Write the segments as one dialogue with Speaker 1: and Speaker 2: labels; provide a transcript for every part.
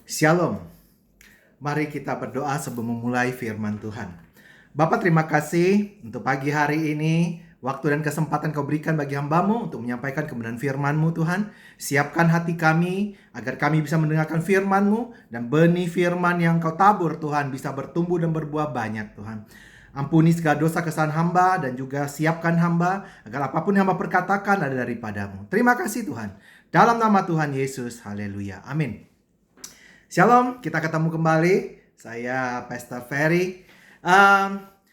Speaker 1: Shalom. Mari kita berdoa sebelum memulai firman Tuhan. Bapa, terima kasih untuk pagi hari ini. Waktu dan kesempatan kau berikan bagi hamba-Mu untuk menyampaikan kebenaran firman-Mu, Tuhan. Siapkan hati kami agar kami bisa mendengarkan firman-Mu dan benih firman yang kau tabur, Tuhan, bisa bertumbuh dan berbuah banyak, Tuhan. Ampuni segala dosa kesalahan hamba dan juga siapkan hamba agar apapun yang hamba perkatakan ada daripada-Mu. Terima kasih, Tuhan. Dalam nama Tuhan Yesus, haleluya. Amin. Shalom, kita ketemu kembali. Saya Pastor Ferry.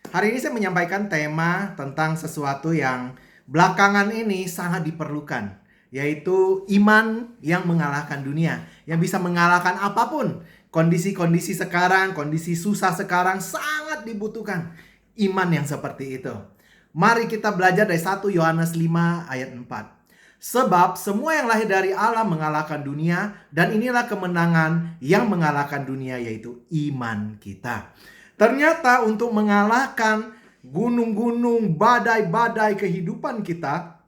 Speaker 1: Hari ini saya menyampaikan tema tentang sesuatu yang belakangan ini sangat diperlukan, yaitu iman yang mengalahkan dunia, yang bisa mengalahkan apapun. Kondisi-kondisi sekarang, kondisi susah sekarang sangat dibutuhkan iman yang seperti itu. Mari kita belajar dari 1 Yohanes 5 ayat 4. Sebab semua yang lahir dari Allah mengalahkan dunia, dan inilah kemenangan yang mengalahkan dunia, yaitu iman kita. Ternyata untuk mengalahkan gunung-gunung, badai-badai kehidupan kita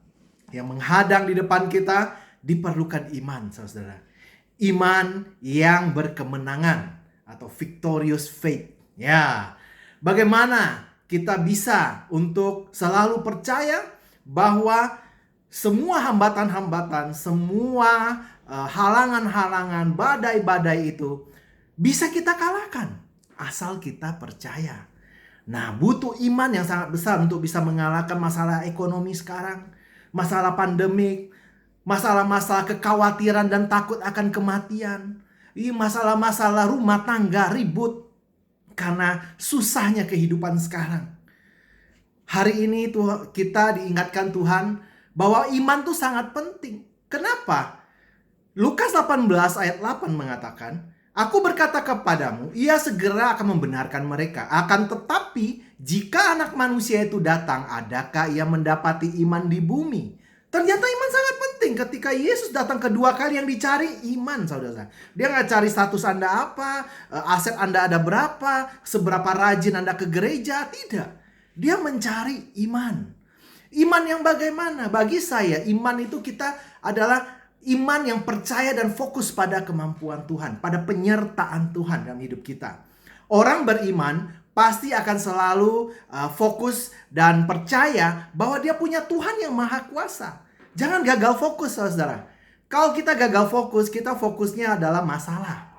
Speaker 1: yang menghadang di depan kita, diperlukan iman, saudara. Iman yang berkemenangan atau victorious faith. Ya, bagaimana kita bisa untuk selalu percaya bahwa semua hambatan-hambatan, semua halangan-halangan, badai-badai itu bisa kita kalahkan asal kita percaya. Nah, butuh iman yang sangat besar untuk bisa mengalahkan masalah ekonomi sekarang, masalah pandemik, masalah-masalah kekhawatiran dan takut akan kematian, masalah-masalah rumah tangga ribut karena susahnya kehidupan sekarang. Hari ini kita diingatkan Tuhan bahwa iman tuh sangat penting. Kenapa? Lukas 18 ayat 8 mengatakan, Aku berkata kepadamu, ia segera akan membenarkan mereka. Akan tetapi, jika anak manusia itu datang, adakah ia mendapati iman di bumi? Ternyata iman sangat penting. Ketika Yesus datang kedua kali, yang dicari iman, saudara. Dia nggak cari status Anda apa, aset Anda ada berapa, seberapa rajin Anda ke gereja. Tidak. Dia mencari iman. Iman yang bagaimana? Bagi saya, iman itu kita adalah iman yang percaya dan fokus pada kemampuan Tuhan, pada penyertaan Tuhan dalam hidup kita. Orang beriman pasti akan selalu fokus dan percaya bahwa dia punya Tuhan yang maha kuasa. Jangan gagal fokus, saudara. Kalau kita gagal fokus, kita fokusnya adalah masalah.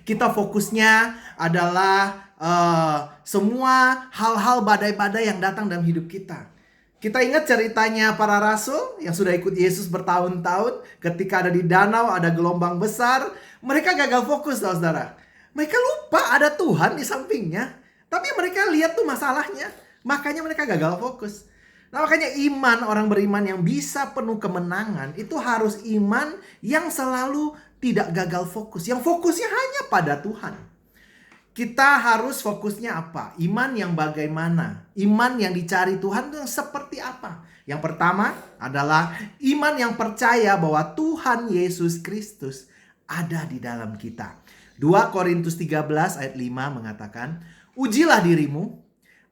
Speaker 1: Kita fokusnya adalah semua hal-hal badai-badai yang datang dalam hidup kita. Kita ingat ceritanya para rasul yang sudah ikut Yesus bertahun-tahun. Ketika ada di danau, ada gelombang besar, mereka gagal fokus, saudara. Mereka lupa ada Tuhan di sampingnya. Tapi mereka lihat tuh masalahnya. Makanya mereka gagal fokus. Nah, makanya iman, orang beriman yang bisa penuh kemenangan, itu harus iman yang selalu tidak gagal fokus. Yang fokusnya hanya pada Tuhan. Kita harus fokusnya apa? Iman yang bagaimana? Iman yang dicari Tuhan itu seperti apa? Yang pertama adalah iman yang percaya bahwa Tuhan Yesus Kristus ada di dalam kita. 2 Korintus 13 ayat 5 mengatakan, Ujilah dirimu,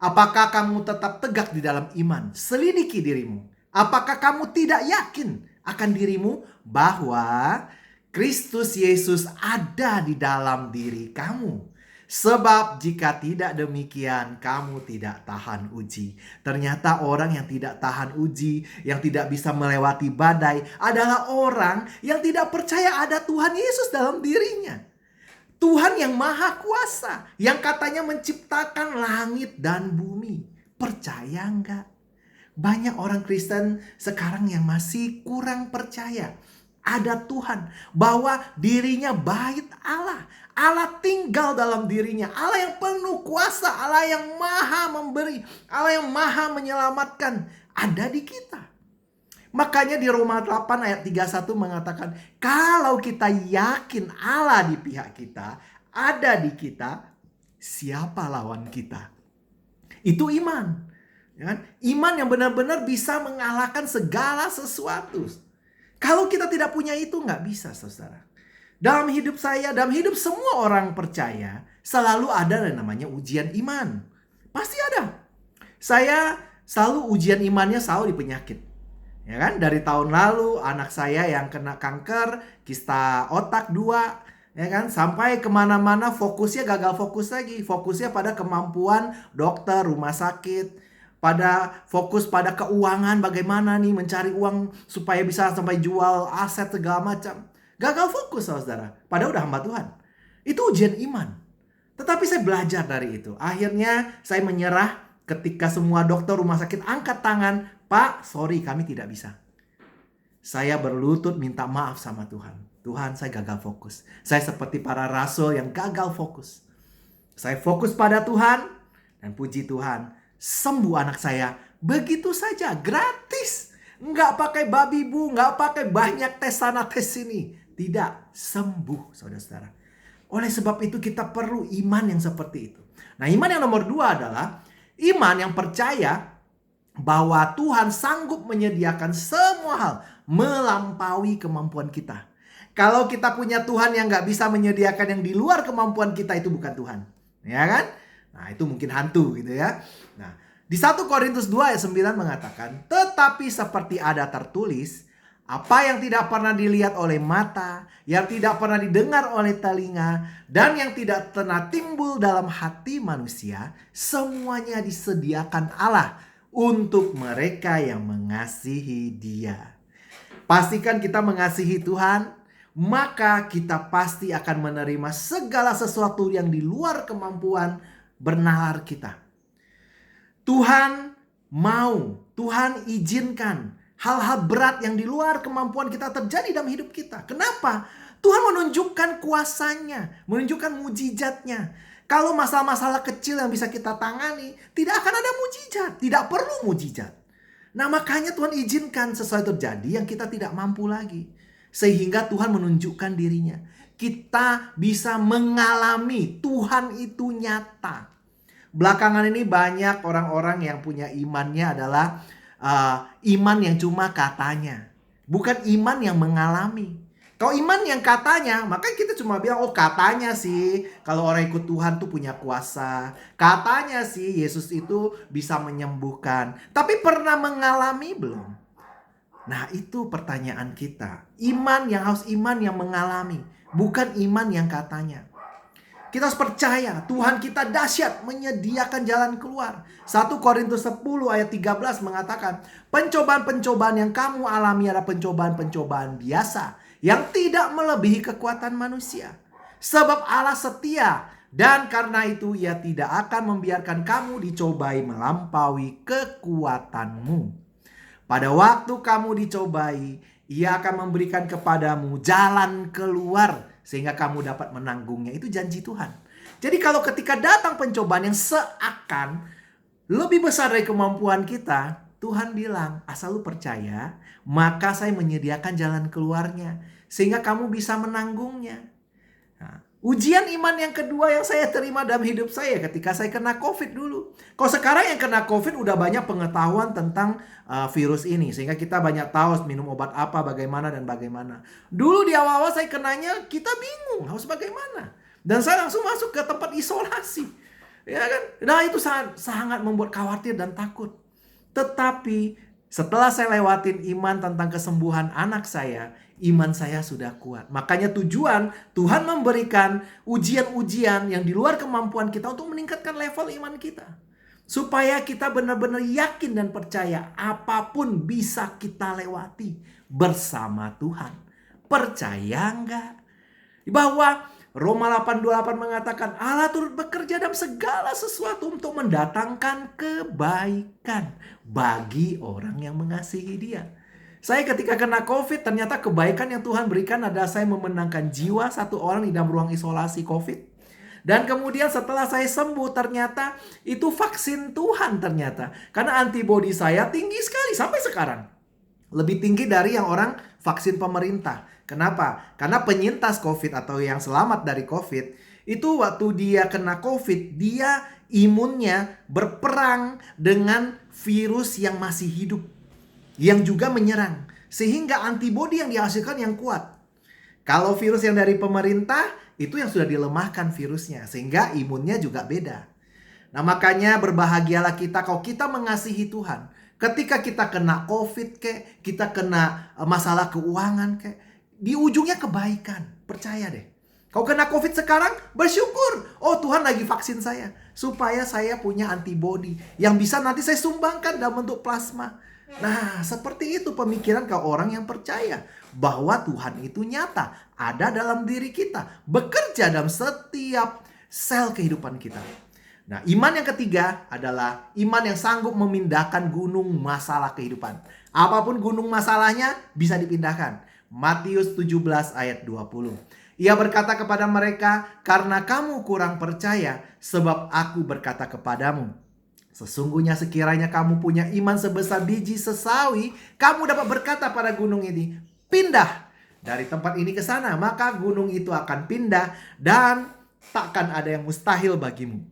Speaker 1: apakah kamu tetap tegak di dalam iman? Selidiki dirimu, apakah kamu tidak yakin akan dirimu bahwa Kristus Yesus ada di dalam diri kamu? Sebab jika tidak demikian, kamu tidak tahan uji. Ternyata orang yang tidak tahan uji, yang tidak bisa melewati badai, adalah orang yang tidak percaya ada Tuhan Yesus dalam dirinya. Tuhan yang maha kuasa, yang katanya menciptakan langit dan bumi. Percaya enggak? Banyak orang Kristen sekarang yang masih kurang percaya ada Tuhan, bahwa dirinya bait Allah. Allah tinggal dalam dirinya. Allah yang penuh kuasa, Allah yang maha memberi, Allah yang maha menyelamatkan ada di kita. Makanya di Roma 8 ayat 31 mengatakan, kalau kita yakin Allah di pihak kita, ada di kita, siapa lawan kita? Itu iman. Iman yang benar-benar bisa mengalahkan segala sesuatu. Kalau kita tidak punya itu, nggak bisa, saudara. Dalam hidup saya, dalam hidup semua orang percaya, selalu ada yang namanya ujian iman. Pasti ada. Saya selalu ujian imannya selalu di penyakit. Ya kan? Dari tahun lalu, anak saya yang kena kanker, kista otak 2. Ya kan? Sampai kemana-mana fokusnya gagal fokus lagi. Fokusnya pada kemampuan dokter, rumah sakit. Pada fokus pada keuangan, bagaimana nih mencari uang supaya bisa sampai jual aset segala macam. Gagal fokus saudara. Padahal udah hamba Tuhan. Itu ujian iman. Tetapi saya belajar dari itu. Akhirnya saya menyerah ketika semua dokter rumah sakit angkat tangan. Pak, sorry kami tidak bisa. Saya berlutut minta maaf sama Tuhan. Tuhan, saya gagal fokus. Saya seperti para rasul yang gagal fokus. Saya fokus pada Tuhan. Dan puji Tuhan, sembuh anak saya begitu saja, gratis. Nggak pakai babi bu, nggak pakai banyak tes sana tes sini. Tidak, sembuh saudara-saudara. Oleh sebab itu kita perlu iman yang seperti itu. Nah, iman yang nomor 2 adalah iman yang percaya bahwa Tuhan sanggup menyediakan semua hal melampaui kemampuan kita. Kalau kita punya Tuhan yang gak bisa menyediakan yang di luar kemampuan kita, itu bukan Tuhan. Ya kan? Nah, itu mungkin hantu gitu ya. Nah, di 1 Korintus 2 ayat 9 mengatakan, tetapi seperti ada tertulis, apa yang tidak pernah dilihat oleh mata, yang tidak pernah didengar oleh telinga, dan yang tidak pernah timbul dalam hati manusia, semuanya disediakan Allah untuk mereka yang mengasihi Dia. Pastikan kita mengasihi Tuhan, maka kita pasti akan menerima segala sesuatu yang di luar kemampuan bernalar kita. Tuhan mau, Tuhan izinkan hal-hal berat yang di luar kemampuan kita terjadi dalam hidup kita. Kenapa? Tuhan menunjukkan kuasanya, menunjukkan mujizatnya. Kalau masalah-masalah kecil yang bisa kita tangani, tidak akan ada mujizat, tidak perlu mujizat. Nah, makanya Tuhan izinkan sesuatu terjadi yang kita tidak mampu lagi. Sehingga Tuhan menunjukkan dirinya. Kita bisa mengalami Tuhan itu nyata. Belakangan ini banyak orang-orang yang punya imannya adalah iman yang cuma katanya, bukan iman yang mengalami. Kalau iman yang katanya, maka kita cuma bilang, oh katanya sih kalau orang ikut Tuhan tuh punya kuasa. Katanya sih Yesus itu bisa menyembuhkan. Tapi pernah mengalami belum? Nah, itu pertanyaan kita. Iman yang harus iman yang mengalami, bukan iman yang katanya. Kita harus percaya Tuhan kita dahsyat menyediakan jalan keluar. 1 Korintus 10 ayat 13 mengatakan, pencobaan-pencobaan yang kamu alami adalah pencobaan-pencobaan biasa yang tidak melebihi kekuatan manusia. Sebab Allah setia dan karena itu Ia tidak akan membiarkan kamu dicobai melampaui kekuatanmu. Pada waktu kamu dicobai, Ia akan memberikan kepadamu jalan keluar sehingga kamu dapat menanggungnya. Itu janji Tuhan. Jadi kalau ketika datang pencobaan yang seakan lebih besar dari kemampuan kita, Tuhan bilang, asal lu percaya, maka saya menyediakan jalan keluarnya sehingga kamu bisa menanggungnya. Nah, ujian iman yang kedua yang saya terima dalam hidup saya ketika saya kena COVID dulu. Kalau sekarang yang kena COVID udah banyak pengetahuan tentang virus ini. Sehingga kita banyak tahu minum obat apa, bagaimana dan bagaimana. Dulu di awal-awal saya kenanya, kita bingung harus bagaimana. Dan saya langsung masuk ke tempat isolasi. Ya kan? Nah, itu sangat membuat khawatir dan takut. Tetapi setelah saya lewatin iman tentang kesembuhan anak saya, iman saya sudah kuat. Makanya tujuan Tuhan memberikan ujian-ujian yang di luar kemampuan kita untuk meningkatkan level iman kita. Supaya kita benar-benar yakin dan percaya apapun bisa kita lewati bersama Tuhan. Percaya enggak? Bahwa Roma 8:28 mengatakan Allah turut bekerja dalam segala sesuatu untuk mendatangkan kebaikan bagi orang yang mengasihi Dia. Saya ketika kena COVID, ternyata kebaikan yang Tuhan berikan adalah saya memenangkan jiwa satu orang di dalam ruang isolasi COVID. Dan kemudian setelah saya sembuh, ternyata itu vaksin Tuhan ternyata. Karena antibodi saya tinggi sekali sampai sekarang. Lebih tinggi dari yang orang vaksin pemerintah. Kenapa? Karena penyintas COVID atau yang selamat dari COVID, itu waktu dia kena COVID, dia imunnya berperang dengan virus yang masih hidup. Yang juga menyerang. Sehingga antibodi yang dihasilkan yang kuat. Kalau virus yang dari pemerintah, itu yang sudah dilemahkan virusnya. Sehingga imunnya juga beda. Nah, makanya berbahagialah kita kalau kita mengasihi Tuhan. Ketika kita kena COVID kek, kita kena masalah keuangan kek, di ujungnya kebaikan. Percaya deh. Kau kena COVID sekarang, bersyukur. Oh, Tuhan lagi vaksin saya. Supaya saya punya antibodi yang bisa nanti saya sumbangkan dalam bentuk plasma. Nah, seperti itu pemikiran kau orang yang percaya bahwa Tuhan itu nyata, ada dalam diri kita, bekerja dalam setiap sel kehidupan kita. Nah, iman yang ketiga adalah iman yang sanggup memindahkan gunung masalah kehidupan. Apapun gunung masalahnya bisa dipindahkan. Matius 17 ayat 20. Ia berkata kepada mereka, "Karena kamu kurang percaya, sebab aku berkata kepadamu, sesungguhnya sekiranya kamu punya iman sebesar biji sesawi, kamu dapat berkata pada gunung ini, pindah dari tempat ini ke sana, maka gunung itu akan pindah dan takkan ada yang mustahil bagimu."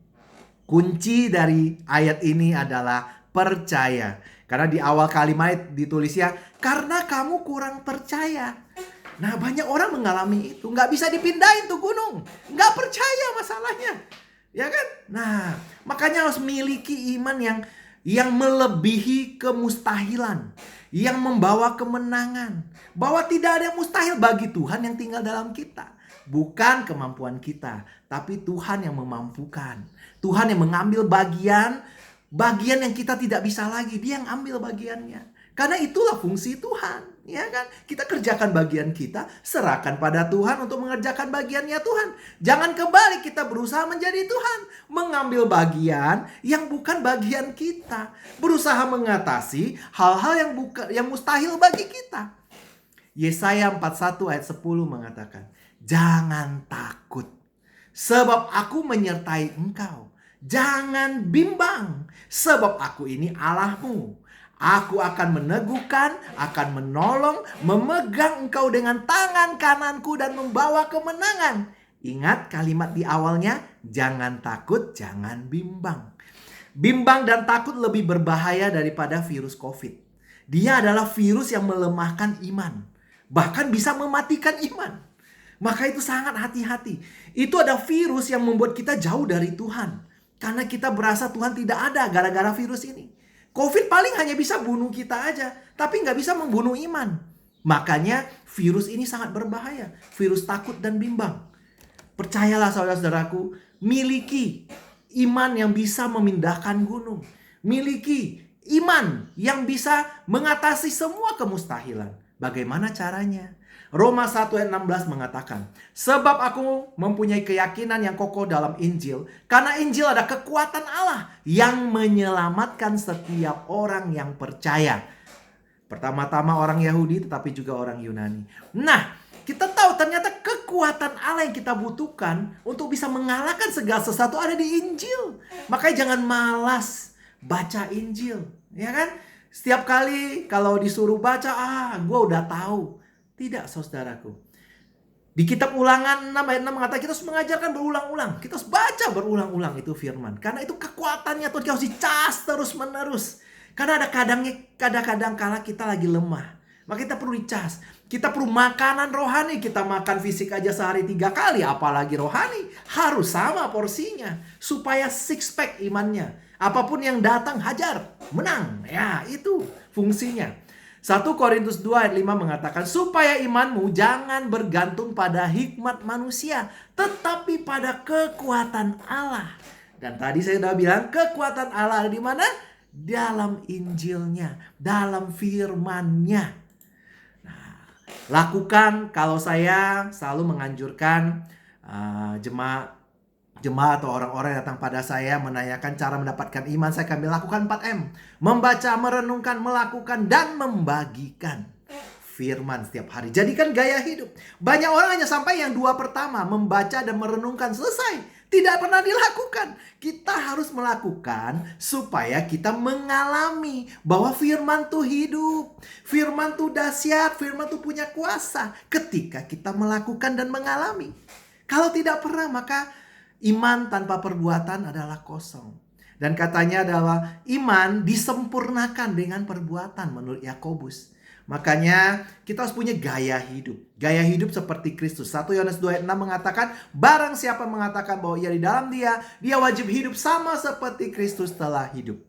Speaker 1: Kunci dari ayat ini adalah percaya. Karena di awal kalimat ditulisnya, karena kamu kurang percaya. Nah, banyak orang mengalami itu. Nggak bisa dipindahin tuh gunung. Nggak percaya masalahnya. Ya kan? Nah, makanya harus miliki iman yang melebihi kemustahilan. Yang membawa kemenangan. Bahwa tidak ada yang mustahil bagi Tuhan yang tinggal dalam kita. Bukan kemampuan kita, tapi Tuhan yang memampukan. Tuhan yang mengambil bagian yang kita tidak bisa lagi. Dia yang ambil bagiannya. Karena itulah fungsi Tuhan. Ya kan? Kita kerjakan bagian kita, serahkan pada Tuhan untuk mengerjakan bagiannya Tuhan. Jangan kembali kita berusaha menjadi Tuhan, mengambil bagian yang bukan bagian kita, berusaha mengatasi hal-hal yang mustahil bagi kita. Yesaya 41 ayat 10 mengatakan, jangan takut, sebab aku menyertai engkau. Jangan bimbang, sebab aku ini Allahmu. Aku akan meneguhkan, akan menolong, memegang engkau dengan tangan kananku dan membawa kemenangan. Ingat kalimat di awalnya, jangan takut, jangan bimbang. Bimbang dan takut lebih berbahaya daripada virus COVID. Dia adalah virus yang melemahkan iman. Bahkan bisa mematikan iman. Maka itu sangat hati-hati. Itu ada virus yang membuat kita jauh dari Tuhan. Karena kita berasa Tuhan tidak ada gara-gara virus ini. COVID paling hanya bisa bunuh kita aja, tapi nggak bisa membunuh iman. Makanya virus ini sangat berbahaya. Virus takut dan bimbang. Percayalah saudara-saudaraku, miliki iman yang bisa memindahkan gunung. Miliki iman yang bisa mengatasi semua kemustahilan. Bagaimana caranya? Roma 1 ayat 16 mengatakan, sebab aku mempunyai keyakinan yang kokoh dalam Injil, karena Injil ada kekuatan Allah yang menyelamatkan setiap orang yang percaya. Pertama-tama orang Yahudi tetapi juga orang Yunani. Nah, kita tahu ternyata kekuatan Allah yang kita butuhkan untuk bisa mengalahkan segala sesuatu ada di Injil. Makanya jangan malas baca Injil, ya kan? Setiap kali kalau disuruh baca, gue udah tahu. Tidak, saudaraku. Di kitab Ulangan 6 ayat 6 mengatakan kita harus mengajarkan berulang-ulang. Kita harus baca berulang-ulang itu firman. Karena itu kekuatannya Tuhan, kita harus dicas terus-menerus. Karena ada kadang-kadang kala kita lagi lemah. Maka kita perlu dicas. Kita perlu makanan rohani. Kita makan fisik aja sehari 3 kali. Apalagi rohani. Harus sama porsinya. Supaya six pack imannya. Apapun yang datang hajar. Menang. Ya, itu fungsinya. 1 Korintus 2 ayat 5 mengatakan, supaya imanmu jangan bergantung pada hikmat manusia, tetapi pada kekuatan Allah. Dan tadi saya sudah bilang, kekuatan Allah ada di mana? Dalam Injilnya, dalam firman-Nya. Nah, lakukan, kalau saya selalu menganjurkan jemaat atau orang-orang yang datang pada saya menanyakan cara mendapatkan iman, saya akan lakukan 4M. Membaca, merenungkan, melakukan, dan membagikan firman setiap hari. Jadikan gaya hidup. Banyak orang hanya sampai yang 2 pertama, membaca dan merenungkan, selesai. Tidak pernah dilakukan. Kita harus melakukan supaya kita mengalami bahwa firman itu hidup. Firman itu dahsyat, firman itu punya kuasa. Ketika kita melakukan dan mengalami. Kalau tidak pernah, maka iman tanpa perbuatan adalah kosong. Dan katanya adalah iman disempurnakan dengan perbuatan menurut Yakobus. Makanya kita harus punya gaya hidup. Gaya hidup seperti Kristus. 1 Yohanes 2 ayat 6 mengatakan, barang siapa mengatakan bahwa ia di dalam dia wajib hidup sama seperti Kristus telah hidup.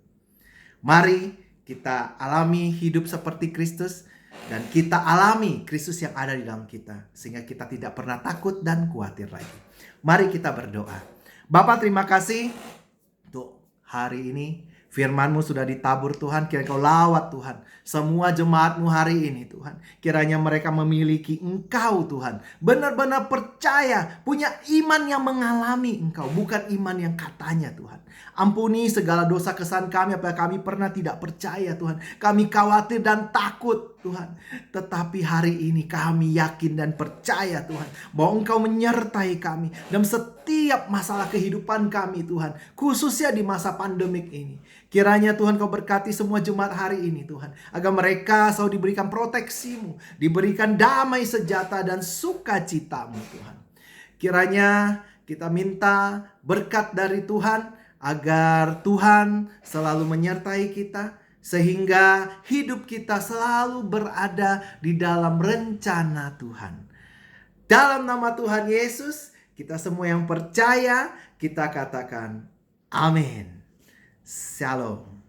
Speaker 1: Mari kita alami hidup seperti Kristus. dan kita alami Kristus yang ada di dalam kita, sehingga kita tidak pernah takut dan khawatir lagi. Mari kita berdoa. Bapa, terima kasih untuk hari ini. Firman-Mu sudah ditabur Tuhan, kiranya Kau lawat Tuhan semua jemaat-Mu hari ini Tuhan. Kiranya mereka memiliki Engkau Tuhan, benar-benar percaya, punya iman yang mengalami Engkau, bukan iman yang katanya Tuhan. Ampuni segala dosa kesalahan kami apabila kami pernah tidak percaya Tuhan. Kami khawatir dan takut Tuhan. Tetapi hari ini kami yakin dan percaya Tuhan, bahwa Engkau menyertai kami dalam setiap masalah kehidupan kami Tuhan, khususnya di masa pandemik ini. Kiranya Tuhan Kau berkati semua jemaat hari ini Tuhan, agar mereka selalu diberikan proteksi-Mu, diberikan damai sejahtera dan sukacita-Mu Tuhan. Kiranya kita minta berkat dari Tuhan, agar Tuhan selalu menyertai kita, sehingga hidup kita selalu berada di dalam rencana Tuhan. Dalam nama Tuhan Yesus, kita semua yang percaya, kita katakan amin. Shalom.